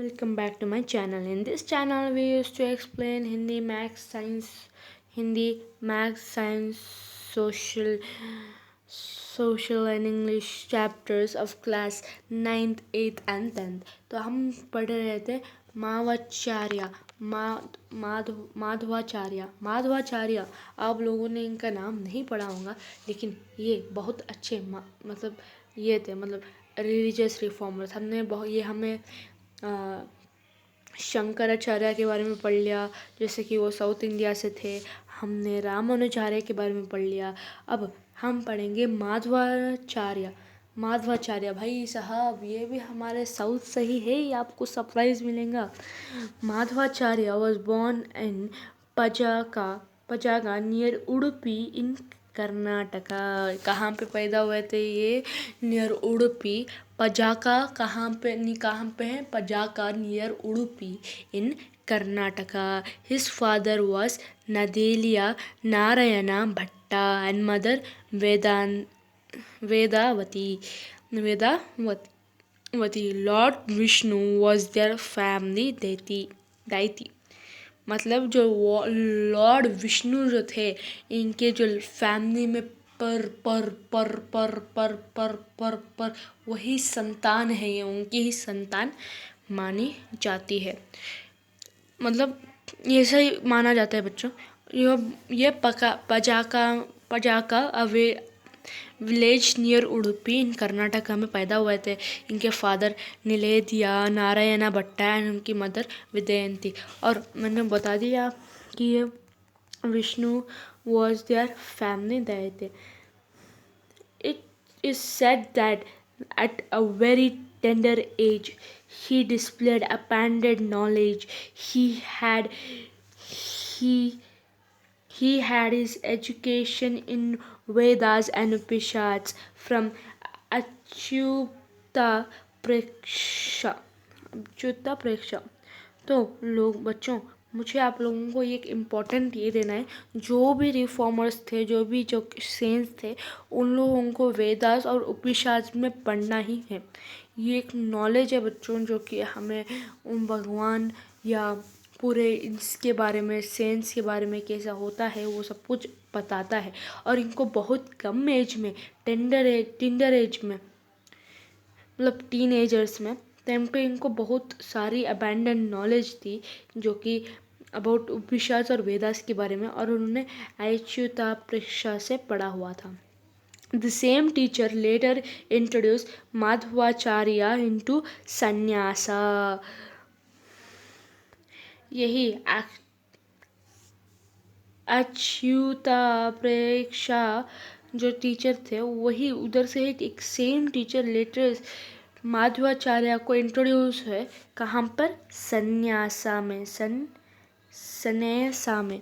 Welcome back to my channel. In this channel, we used to explain Hindi, maths, science, social and English chapters of class 9th, 8th and 10th. तो हम पढ़ रहे थे माधवाचार्य। आप लोगों ने इनका नाम नहीं पढ़ा होगा, लेकिन ये बहुत अच्छे मतलब ये थे, मतलब रिलीजियस रिफॉर्मर्स। हमें शंकराचार्य के बारे में पढ़ लिया, जैसे कि वो साउथ इंडिया से थे। हमने रामानुजाचार्य के बारे में पढ़ लिया। अब हम पढ़ेंगे माधवाचार्य। भाई साहब, ये भी हमारे साउथ से ही है, ये आपको सरप्राइज मिलेगा। Madhvacharya was born in Pajaga near Udupi in Karnataka. कहाँ पे पैदा हुए थे ये? नियर उडुपी। पजाका कहाँ पे है? Pajaka near Udupi in Karnataka. His father was Nadillaya Narayana Bhatta and mother Vedavati. Lord Vishnu was their family deity. मतलब जो लॉर्ड विष्णु जो थे, इनके जो फैमिली में पर वही संतान है, ये उनकी ही संतान मानी जाती है। मतलब ये सही माना जाता है बच्चों। ये पजाका away village near Udupi in Karnataka में पैदा हुए थे। इनके फादर नीलेदिया नारायणा भट्टा एंड उनकी मदर विदयंती। और मैंने बता दिया कि ये Vishnu was their family deity. It is said that at a very tender age he displayed abundant knowledge. He had his education in Vedas and Upanishads from Achyuta Preksha. तो बच्चों, मुझे आप लोगों को एक इम्पोर्टेंट ये देना है, जो भी रिफॉर्मर्स थे, जो सेंट्स थे, उन लोगों को वेदास और उपनिषद में पढ़ना ही है। ये एक नॉलेज है बच्चों, जो कि हमें उन भगवान या पूरे इसके बारे में, सेंस के बारे में कैसा होता है, वो सब कुछ बताता है। और इनको बहुत कम एज में, टेंडर एज में, मतलब टीनेजर्स में, टाइम पे इनको बहुत सारी अबैंडन नॉलेज थी, जो कि अबाउट उपनिषद और वेदास के बारे में, और उन्होंने अच्युता प्रेक्षा से पढ़ा हुआ था। The same teacher later introduced Madhvacharya into sannyasa. यही अच्युता प्रेक्षा जो टीचर थे, वही उधर से एक सेम टीचर लेटर माधवाचार्य को इंट्रोड्यूस है। कहाँ पर? संन्यासा में।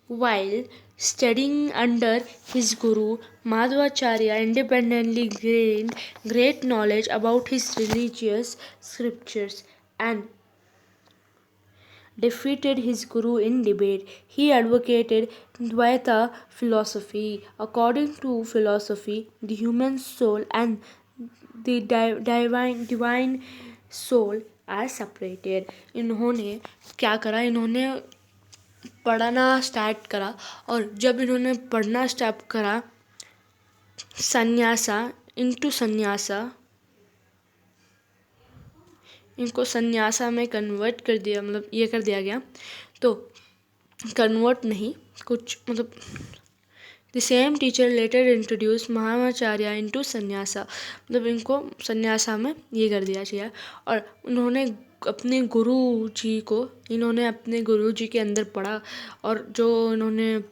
While studying under his guru, Madhvacharya independently gained great knowledge about his religious scriptures and defeated his guru in debate. He advocated Dvaita philosophy. According to philosophy, the human soul and the divine soul are separated. इन्होंने क्या करा? इन्होंने पढ़ना start करा, और जब इन्होंने पढ़ना स्टार्ट करा संन्यासा, इनको संन्यासा में कन्वर्ट कर दिया, मतलब ये कर दिया गया। तो कन्वर्ट नहीं, कुछ मतलब the same teacher later introduce Mahacharya into sannyasa, मतलब इनको संन्यासा में ये कर दिया गया। और उन्होंने अपने गुरु जी के अंदर पढ़ा, और जो इन्होंने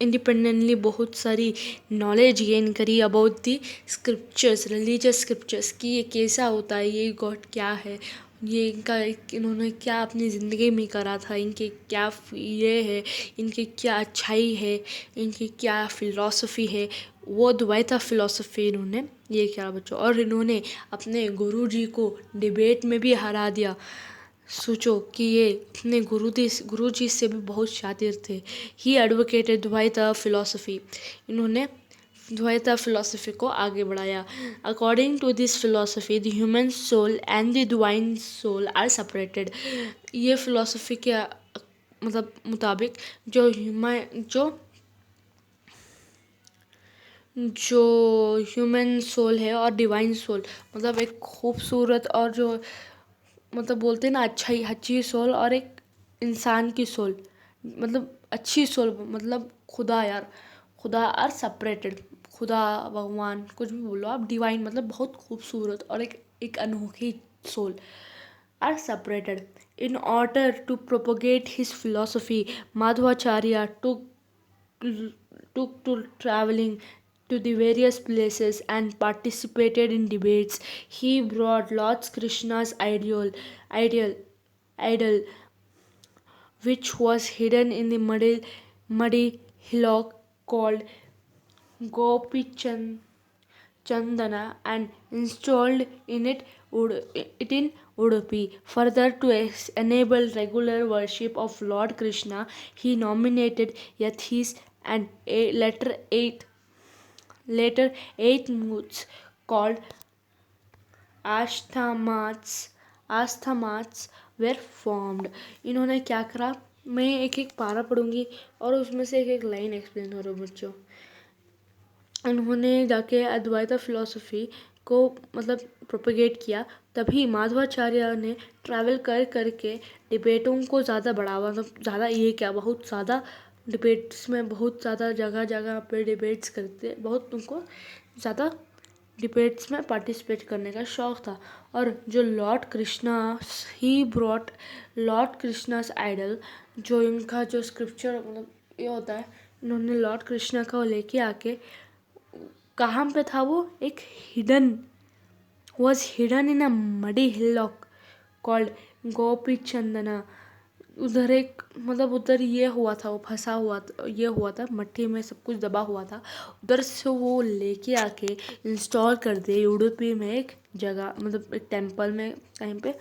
इंडिपेंडेंटली बहुत सारी नॉलेज गेन करी about the scriptures, religious scriptures, कि ये कैसा होता है, ये गॉड क्या है, ये इन्होंने क्या अपनी ज़िंदगी में करा था, इनके क्या ये है, इनकी क्या अच्छाई है, इनकी क्या फ़िलॉसफी है, वो द्वैता फ़िलॉसफी इन्होंने ये किया बच्चों। और इन्होंने अपने गुरु जी को डिबेट में भी हरा दिया। सोचो कि ये अपने गुरु जी से भी बहुत शातिर थे। He advocated Dvaita philosophy. इन्होंने द्वैता फिलोसफी को आगे बढ़ाया। According to this philosophy the human soul and the divine soul are separated. ये फिलोसफी के मतलब मुताबिक जो ह्यूमन सोल है और डिवाइन सोल मतलब एक खूबसूरत और जो मतलब बोलते हैं ना अच्छी सोल और एक इंसान की सोल मतलब अच्छी सोल मतलब खुदा आर सेपरेटेड। खुदा भगवान कुछ भी बोलो आप, डिवाइन मतलब बहुत खूबसूरत और एक अनोखी soul are separated. In order to propagate his philosophy Madhvacharya took to traveling to the various places and participated in debates. He brought Lord Krishna's idol, which was hidden in the muddy hillock called Gopi Chandana, and installed it in Udupi. Further, to enable regular worship of Lord Krishna, he nominated yathis and later eight moods called Ashtamathas were formed. इन्होंने क्या करा, मैं एक एक पारा पढ़ूंगी और उसमें से एक एक लाइन एक्सप्लेन हो रहा बच्चों। उन्होंने जाके अद्वैत फिलोसफी को मतलब प्रोपेगेट किया। तभी माधवाचार्य ने ट्रैवल करके डिबेटों को ज़्यादा बढ़ावा, मतलब ज़्यादा ये क्या बहुत ज़्यादा डिबेट्स में बहुत ज़्यादा जगह पे डिबेट्स करते, बहुत उनको ज़्यादा डिबेट्स में पार्टिसिपेट करने का शौक़ था। और जो lord Krishna he brought lord Krishna's idol, जो इनका जो स्क्रिप्चर मतलब ये होता है, इन्होंने लॉर्ड कृष्णा को लेके आके कहाँ पे था वो, एक was hidden in a muddy hillock called गोपी चंदना। उधर एक मतलब उधर ये हुआ था, वो फंसा हुआ ये हुआ था, मट्टी में सब कुछ दबा हुआ था। उधर से वो लेके आके इंस्टॉल कर दिए उडुपी में एक जगह, मतलब एक टेम्पल में कहीं पे।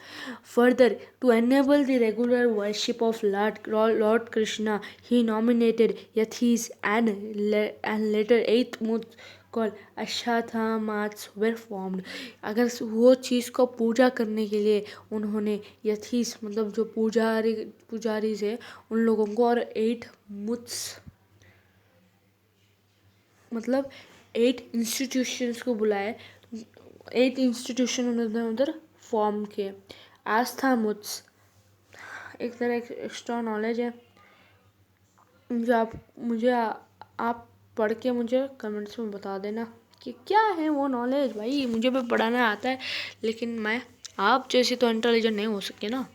Further to enable the regular worship of lord Krishna he nominated yatis and later eight mutt call Ashtamathas were formed. अगर वो चीज़ को पूजा करने के लिए उन्होंने यथीस मतलब जो पुजारी थे उन लोगों को और 8 मुत्स मतलब 8 इंस्टीट्यूशंस को बुलाए। 8 इंस्टीट्यूशन उन्होंने उधर फॉर्म किए। आस्था मुत्स एक तरह एक एक्स्ट्रा नॉलेज है जो आप पढ़ के मुझे कमेंट्स में बता देना कि क्या है वो नॉलेज। भाई मुझे भी पढ़ाना आता है, लेकिन मैं आप जैसे तो इंटेलिजेंट नहीं हो सकते ना।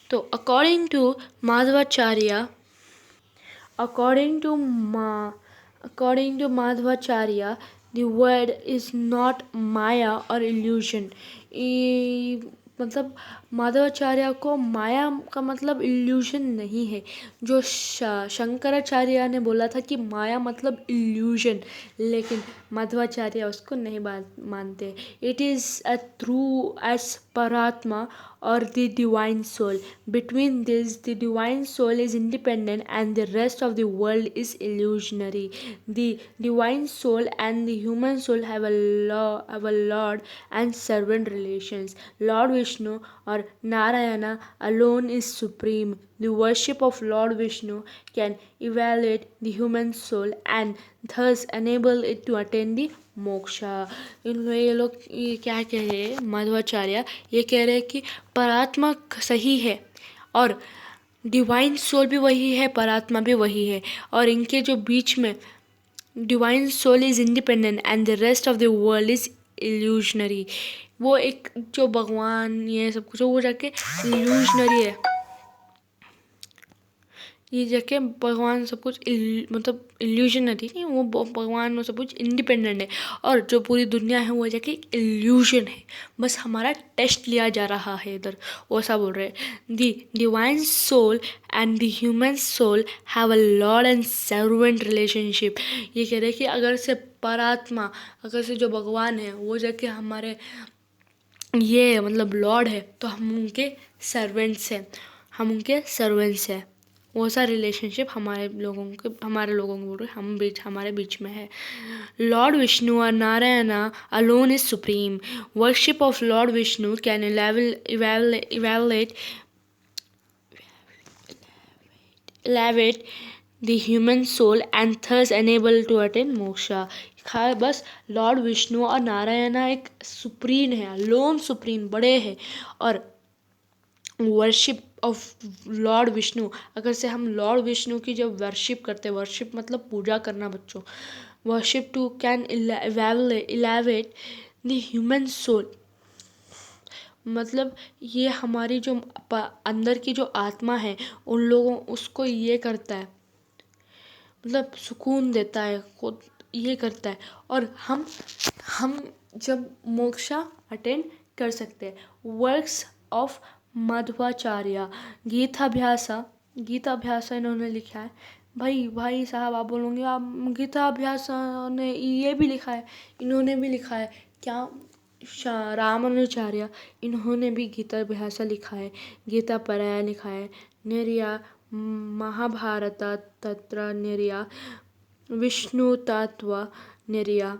तो according to Madhvacharya, the world is not Maya or illusion। मतलब माधवाचार्य को माया का मतलब इल्यूशन नहीं है। जो शंकराचार्य ने बोला था कि माया मतलब इल्यूशन, लेकिन माधवाचार्य उसको नहीं मानते। It is a through as Paramatma or the divine soul. Between this, the divine soul is independent and the rest of the world is illusionary. The divine soul and the human soul have a lord and servant relations. Lord Vishnu or Narayana alone is supreme. The worship of Lord Vishnu can evaluate the human soul and thus enable it to attain the moksha. ये लोग ये क्या कह रहे हैं, माधवाचार्य ये कह रहे हैं कि परात्मा सही है और डिवाइन सोल भी वही है, परात्मा भी वही है, और इनके जो बीच में divine soul is independent and the rest of the world is illusionary. वो एक जो भगवान ये सब कुछ वो जाके इल्यूशनरी है, ये जाके भगवान सब कुछ मतलब इल्यूशनरी नहीं, वो भगवान में सब कुछ इंडिपेंडेंट है, और जो पूरी दुनिया है वो जाके इल्यूशन है, बस हमारा टेस्ट लिया जा रहा है इधर, वो ऐसा बोल रहे हैं। The divine soul and the human soul have a lord and servant relationship. ये कह रहे हैं कि अगर से परात्मा, अगर से जो भगवान है वो जाके हमारे ये मतलब लॉर्ड है, तो हम उनके सर्वेंट्स हैं, वो सा रिलेशनशिप हमारे लोगों के बोल रहे हमारे बीच में है. Lord Vishnu or Narayana alone is supreme. Worship of Lord Vishnu can elevate the human soul and thus enable to attain moksha. बस लॉर्ड विष्णु और नारायणा एक सुप्रीम है, लोन सुप्रीम बड़े हैं. और वर्शिप ऑफ लॉर्ड विष्णु, अगर से हम लॉर्ड विष्णु की जब वर्शिप करते हैं, वर्शिप मतलब पूजा करना बच्चों, worship too can elevate the human soul, मतलब ये हमारी जो अंदर की जो आत्मा है उन लोगों उसको ये करता है, मतलब सुकून देता है, खुद ये करता है. और हम जब मोक्षा अटेंड कर सकते हैं. वर्क्स ऑफ मध्वाचार्य, गीताभ्यासा इन्होंने लिखा है. भाई साहब आप बोलोगे आप गीताभ्यासा ने ये भी लिखा है, इन्होंने भी लिखा है क्या? रामानुचार्य, इन्होंने भी गीताभ्यासा लिखा है, गीता पराया लिखा है, निर्या महाभारत तत्र निर्या, विष्णु तत्व निर्या,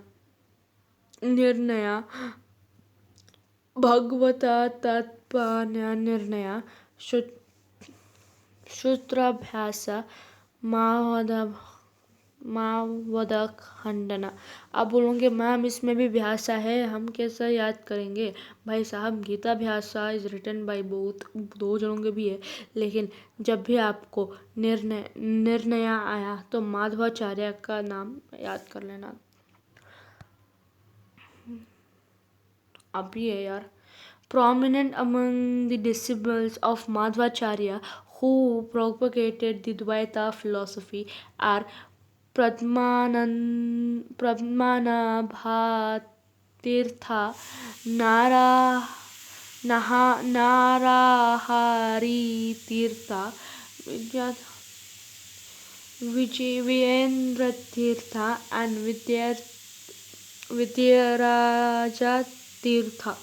निर्णय भगवता तत्व निर्णय, सूत्राभ्यास, मावद खंडना. आप बोलोगे मैम इसमें भी भ्यासा है, हम कैसे याद करेंगे? भाई साहब गीताभ्यासा इज रिटन बाय बोथ, दो जनों के भी है, लेकिन जब भी आपको निर्णय आया तो माधवाचार्य का नाम याद कर लेना. अभी है यार. Prominent among the disciples of Madhvacharya who propagated the Dvaita philosophy are Padmanabhatirtha, Narahari Tirtha, Vijayendra Tirtha and Vidyaraja Tirtha.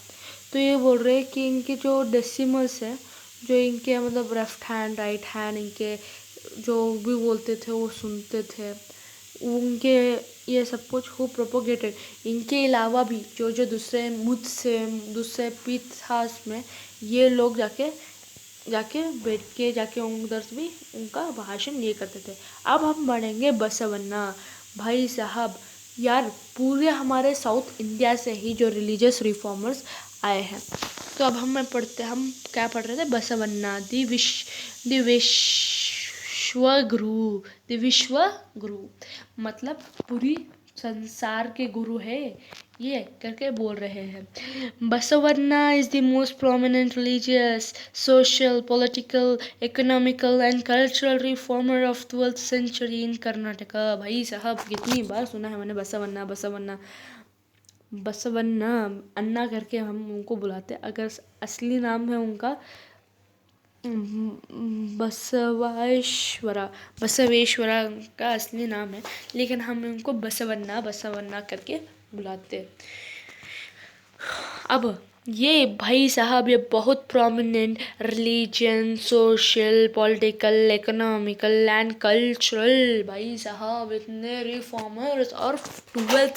तो ये बोल रहे हैं कि इनके जो डेसिमल्स है, जो इनके मतलब लेफ्ट हैंड राइट हैंड, इनके जो भी बोलते थे वो सुनते थे, उनके ये सब कुछ हु प्रोपोगेटेड, इनके अलावा भी जो दूसरे पीठास में ये लोग जाके बैठ के जाके उधर भी उनका भाषण ये करते थे. अब हम बढ़ेंगे बसवन्ना. भाई साहब यार पूरे हमारे साउथ इंडिया से ही जो रिलीजियस रिफॉर्मर्स आए हैं. तो अब हम क्या पढ़ रहे थे? बसवन्ना द विश्वगुरु, मतलब पूरी संसार के गुरु है ये करके बोल रहे हैं. Basavanna is the most prominent religious, social, political, economical and cultural reformer of 12th century in Karnataka. भाई साहब कितनी बार सुना है मैंने बसवन्ना अन्ना करके हम उनको बुलाते. अगर असली नाम है उनका बसवेश्वरा का असली नाम है, लेकिन हम उनको बसवन्ना करके बुलाते. अब ये भाई साहब ये बहुत prominent religion, social, political, economical and cultural, भाई साहब इतने रिफॉर्मर्स और 12th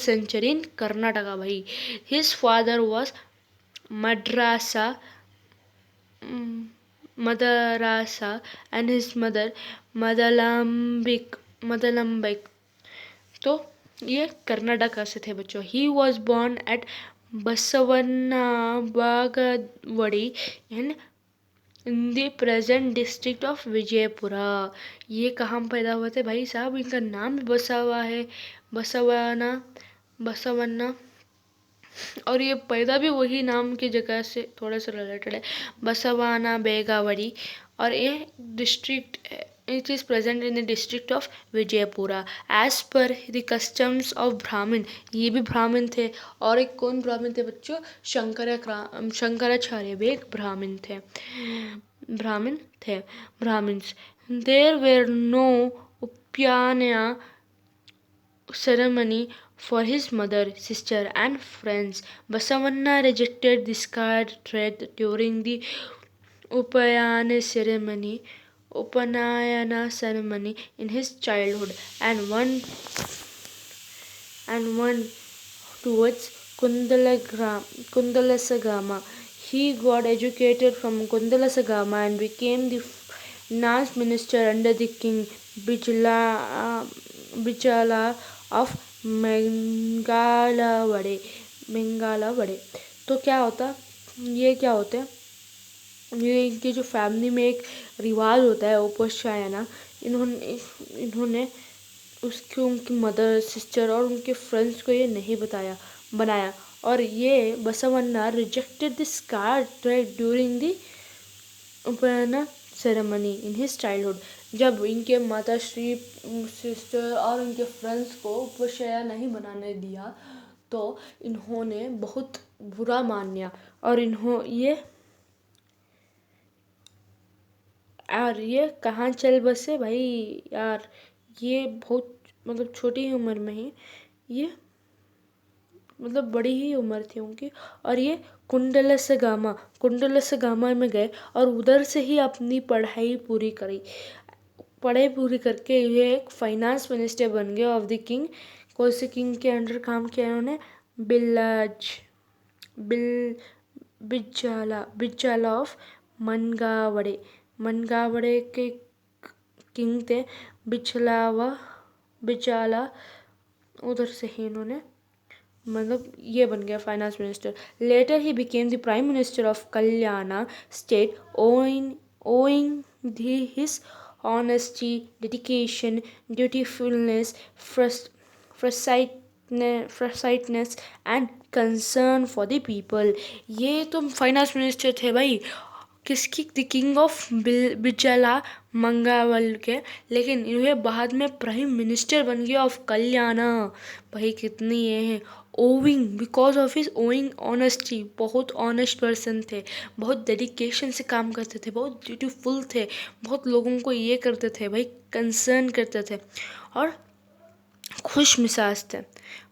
century in Karnataka. भाई his father was Madrasa and his mother Madalambik. तो ये कर्नाटका से थे बच्चों. He was born at Basavanna in the present district of Vijayapura. ये कहाँ पैदा हुए थे भाई साहब? इनका नाम बसावा है, बसवन्ना, और ये पैदा भी वही नाम की जगह से थोड़ा सा रिलेटेड है, बसवाना बेगावड़ी. और ये district it is present in the district of Vijayapura as per the customs of Brahmin. ये भी ब्राह्मण थे. और एक कौन ब्राह्मण थे बच्चों? शंकराचार्य भी एक ब्राह्मण थे. ब्राह्मण्स. देयर वेर नो उपनयन ceremony for his mother, sister and friends. Basavanna rejected the sacred thread during the Upanayana ceremony in his childhood, and one towards Kundalasagama. He got educated from Kundalasagama and became the finance minister under the king Bijala of Mengalavade. तो क्या होता, ये क्या होते हैं, ये इनके जो फैमिली में एक रिवाज होता है उपशायना, इन्होंने उसके उनकी मदर सिस्टर और उनके फ्रेंड्स को ये नहीं बनाया, और ये Basavanna rejected this card during the upanayana ceremony in his childhood. जब इनके माताश्री सिस्टर और उनके फ्रेंड्स को उपशया नहीं बनाने दिया तो इन्होंने बहुत बुरा माना, और ये कहाँ चल बसे भाई यार. ये बहुत मतलब छोटी ही उम्र में ही ये मतलब बड़ी ही उम्र थी उनकी, और ये कुंडलसगामा में गए और उधर से ही अपनी पढ़ाई पूरी करी. पढ़ाई पूरी करके ये एक फाइनेंस मिनिस्टर बन गए ऑफ द किंग. कौन से किंग के अंडर काम किया इन्होंने? बिज्जाला ऑफ मनगावड़े के किंग थे बिचाला. उधर से ही इन्होंने मतलब ये बन गया finance minister. Later he became the prime minister of Kalyana state owing his honesty, dedication, dutifulness, forsightness and concern for the people. ये तो फाइनेंस मिनिस्टर थे भाई किसकी? द किंग ऑफ बिचला मंगावल के, लेकिन ये बाद में प्राइम मिनिस्टर बन गया ऑफ कल्याणा. भाई कितनी ये है. Owing because of his owing honesty, बहुत ऑनेस्ट पर्सन थे, बहुत डेडिकेशन से काम करते थे, बहुत ब्यूटीफुल थे, बहुत लोगों को ये करते थे भाई कंसर्न करते थे, और खुश मिजाज थे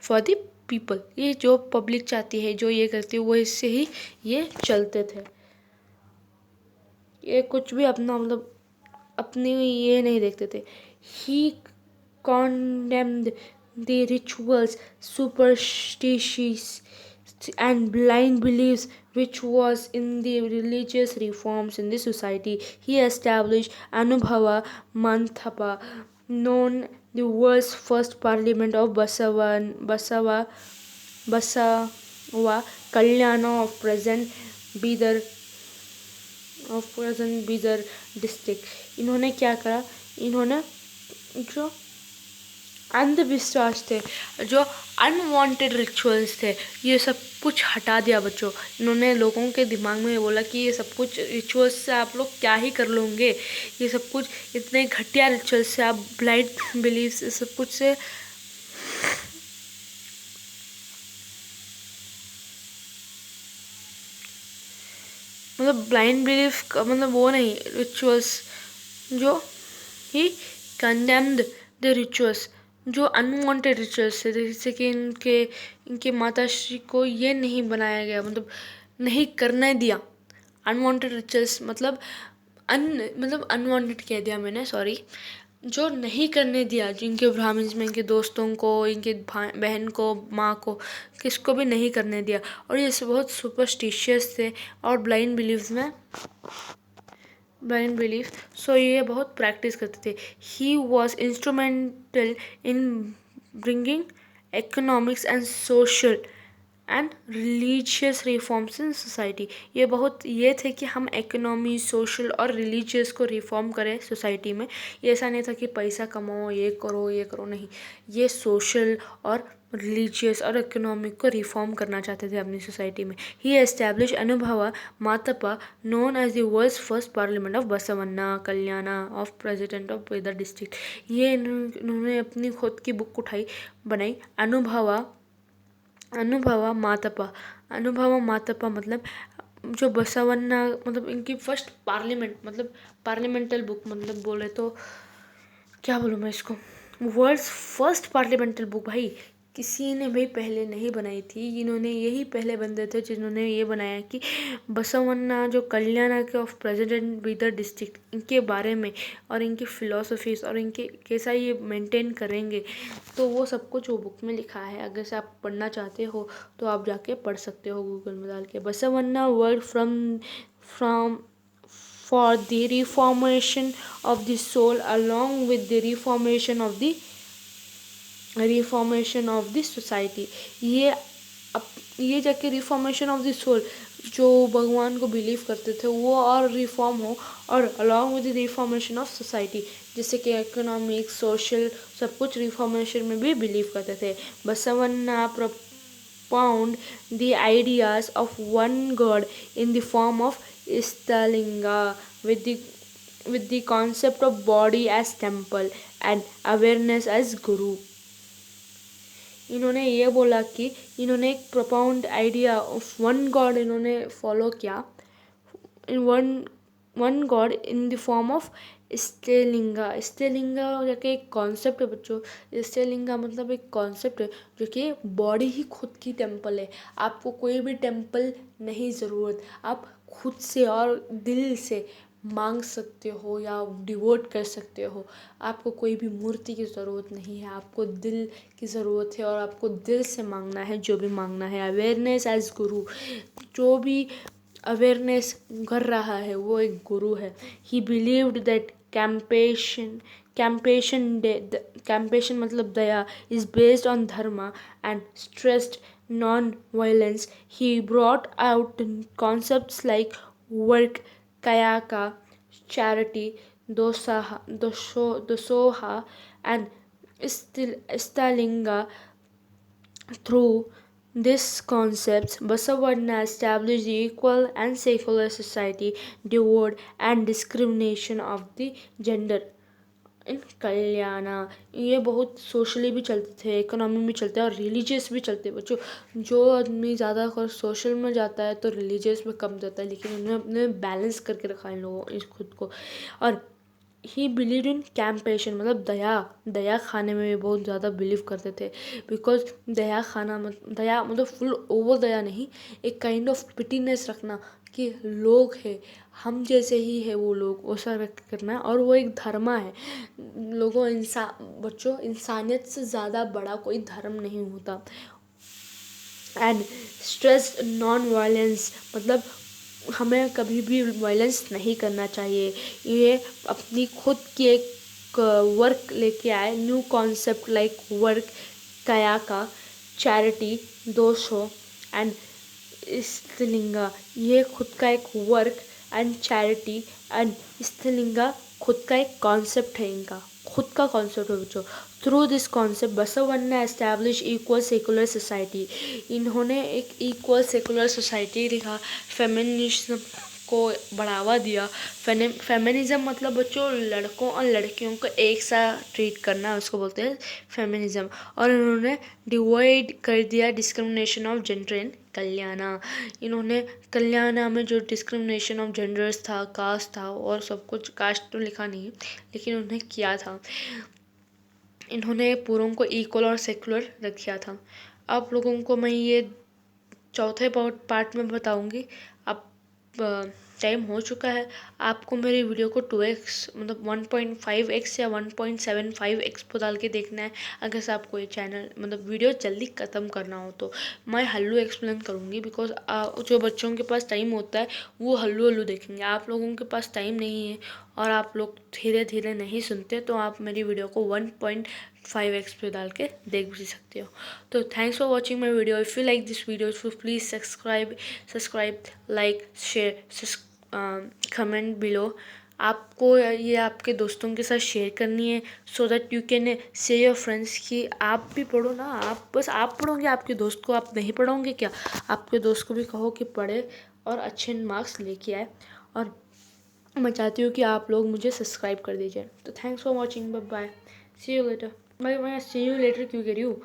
फॉर द पीपल. ये जो पब्लिक चाहती है जो ये करती है वो इससे ही ये चलते थे. ये कुछ भी अपना मतलब अपनी ये नहीं देखते थे. ही condemned the rituals, superstitions and blind beliefs which was in the religious reforms in the society. He established Anubhava Manthapa, known the world's first parliament of Basava Kalyana of present Bidar district. इन्होंने क्या करा? इन्होंने जो अंधविश्वास थे, जो unwanted rituals थे, ये सब कुछ हटा दिया बच्चों. इन्होंने लोगों के दिमाग में बोला कि ये सब कुछ रिचुअल्स से आप लोग क्या ही कर लोगे, ये सब कुछ इतने घटिया रिचुअल्स से, आप ब्लाइंड बिलीव्स इस सब कुछ से मतलब ब्लाइंड बिलीफ का मतलब वो नहीं, रिचुअल्स जो ही कंडेम्ड द रिचुअल्स, जो अनवांटेड रिचुअल्स थे, जैसे कि इनके माताश्री को ये नहीं बनाया गया, मतलब नहीं करने दिया. अनवांटेड रिचुअल्स मतलब अनवांटेड कह दिया मैंने, सॉरी. जो नहीं करने दिया, जिनके ब्राह्मण्स में इनके दोस्तों को, इनके बहन को, माँ को, किसको भी नहीं करने दिया. और ये बहुत सुपरस्टिशियस थे और ब्लाइंड बिलीफ सो ये बहुत प्रैक्टिस करते थे. He was instrumental in bringing economics and social and religious reforms in society. ये बहुत ये थे कि हम इकोनॉमी, सोशल और रिलीजियस को रिफॉर्म करें सोसाइटी में. ये ऐसा नहीं था कि पैसा कमाओ, ये करो, नहीं. ये सोशल और रिलीजियस और इकोनॉमिक को रिफॉर्म करना चाहते थे अपनी सोसाइटी में. He establish Anubhava Mantapa, known as the world's first parliament of Basavanna Kalyana of president of Bidar district. ये इन्होंने अपनी खुद की बुक उठाई, बनाई, अनुभवा मातप्पा मतलब जो बसवन्ना मतलब इनकी फर्स्ट पार्लियामेंट मतलब पार्लियामेंटल बुक, मतलब बोले तो क्या बोलूँ मैं इसको, वर्ल्ड्स फर्स्ट पार्लियामेंटल बुक. भाई किसी ने भी पहले नहीं बनाई थी। इन्होंने यही पहले बंदे थे जिन्होंने ये बनाया कि बसवन्ना जो कल्याण के ऑफ प्रेसिडेंट बीदर डिस्ट्रिक्ट, इनके बारे में और इनकी फ़िलासफ़ीज़ और इनके कैसा ये मेंटेन करेंगे, तो वो सब कुछ वो बुक में लिखा है। अगर से आप पढ़ना चाहते हो तो आप जाके पढ़ सकते हो गूगल में डाल के। Basavanna word from for the reformation of the soul along with the reformation of the society। ये जाके रिफॉर्मेशन ऑफ द सोल, जो भगवान को बिलीव करते थे वो और रिफॉर्म हो, और along with the reformation of society, जैसे कि इकोनॉमिक सोशल सब कुछ रिफॉर्मेशन में भी बिलीव करते थे। Basavanna propound the ideas of one god in the form of Istalinga with the concept of body as temple and awareness as guru। इन्होंने ये बोला कि इन्होंने एक propound idea of one god इन्होंने फॉलो किया, in one god in the form of Ishtalinga. Ishtalinga जाके एक कॉन्सेप्ट है बच्चों। स्त्रीलिंगा मतलब एक कॉन्सेप्ट है जो कि बॉडी ही खुद की टेम्पल है। आपको कोई भी टेम्पल नहीं ज़रूरत, आप खुद से और दिल से मांग सकते हो या डिवोट कर सकते हो। आपको कोई भी मूर्ति की ज़रूरत नहीं है, आपको दिल की ज़रूरत है और आपको दिल से मांगना है जो भी मांगना है। अवेयरनेस एज गुरु, जो भी अवेयरनेस कर रहा है वो एक गुरु है। ही बिलीव्ड दैट compassion मतलब दया is based on dharma and stressed non-violence। He brought out concepts like work, kayaka, charity, dosoha and stalinga। Through these concepts, Basavanna established the equal and secular society, devoid and discrimination of the gender इन कल्याणा। ये बहुत socially भी चलते थे, economy में चलते हैं और रिलीजियस भी चलते हैं बच्चों। जो आदमी ज़्यादा अगर सोशल में जाता है तो रिलीजियस में कम जाता है, लेकिन उन्होंने अपने बैलेंस करके रखा इन लोगों इस खुद को। और ही बिलीव इन कैम्पेशन मतलब दया खाने में भी बहुत ज़्यादा बिलीव करते थे। बिकॉज दया मतलब फुल ओवर दया नहीं, एक काइंड ऑफ पिटीनेस रखना कि लोग है हम जैसे ही है वो लोग, वैसा व्यक्त करना है। और वो एक धर्म है। बच्चों इंसानियत से ज़्यादा बड़ा कोई धर्म नहीं होता। एंड स्ट्रेस नॉन वायलेंस मतलब हमें कभी भी वायलेंस नहीं करना चाहिए। ये अपनी खुद की एक वर्क लेके आए, new concept like work, Kayaka, charity, Dasoha and Ishtalinga. ये खुद का एक work and charity and Ishtalinga खुद का एक कॉन्सेप्ट है, इनका खुद का कॉन्सेप्ट है बच्चों। Through this concept Basavanna establish equal secular society. इन्होंने एक इक्वल सेकुलर सोसाइटी दिखा, फेमिनिज्म को बढ़ावा दिया। फेमिनिज्म मतलब बच्चों लड़कों और लड़कियों को एक साथ ट्रीट करना, उसको बोलते हैं फेमिनिज्म। और इन्होंने डिवाइड कर दिया डिस्क्रिमिनेशन ऑफ जेंडर इन कल्याणा। इन्होंने कल्याणा में जो डिस्क्रिमिनेशन ऑफ जेंडर्स था, कास्ट था और सब कुछ, कास्ट तो लिखा नहीं लेकिन उन्होंने किया था। इन्होंने पूरों को इक्वल और सेकुलर रखा था। आप लोगों को मैं ये चौथे पार्ट में बताऊंगी। अब टाइम हो चुका है। आपको मेरी वीडियो को 2x मतलब 1.5x या 1.75x पर डाल के देखना है। अगर से आपको ये चैनल मतलब वीडियो जल्दी ख़त्म करना हो तो मैं हल्लू एक्सप्लेन करूँगी। बिकॉज जो बच्चों के पास टाइम होता है वो हल्लू देखेंगे। आप लोगों के पास टाइम नहीं है और आप लोग धीरे धीरे नहीं सुनते, तो आप मेरी वीडियो को 1.5x पे डाल के देख भी सकते हो। तो thanks for watching my video. If you like this video so please subscribe, like, share, comment below. आपको ये आपके दोस्तों के साथ शेयर करनी है so that you can say your friends कि आप भी पढ़ो ना। आप पढ़ोगे, आपके दोस्त को आप नहीं पढ़ोगे क्या? आपके दोस्त को भी कहो कि पढ़े और अच्छे मार्क्स लेके आए। और मैं चाहती हूँ कि आप लोग मुझे सब्सक्राइब कर दीजिए। तो thanks for watching, bye bye, see you later. मैं सी यू लेटर क्यों कह रही हूँ?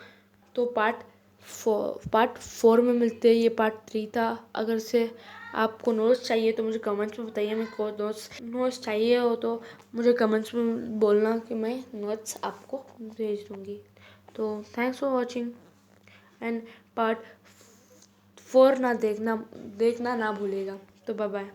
तो पार्ट 4 में मिलते हैं। ये पार्ट 3 था। अगर से आपको नोट्स चाहिए तो मुझे कमेंट्स में बताइए। मेरे को नोट्स चाहिए हो तो मुझे कमेंट्स में बोलना कि मैं नोट्स आपको भेज दूँगी। तो thanks for watching. And part 4 देखना ना भूलेगा। तो बाय बाय।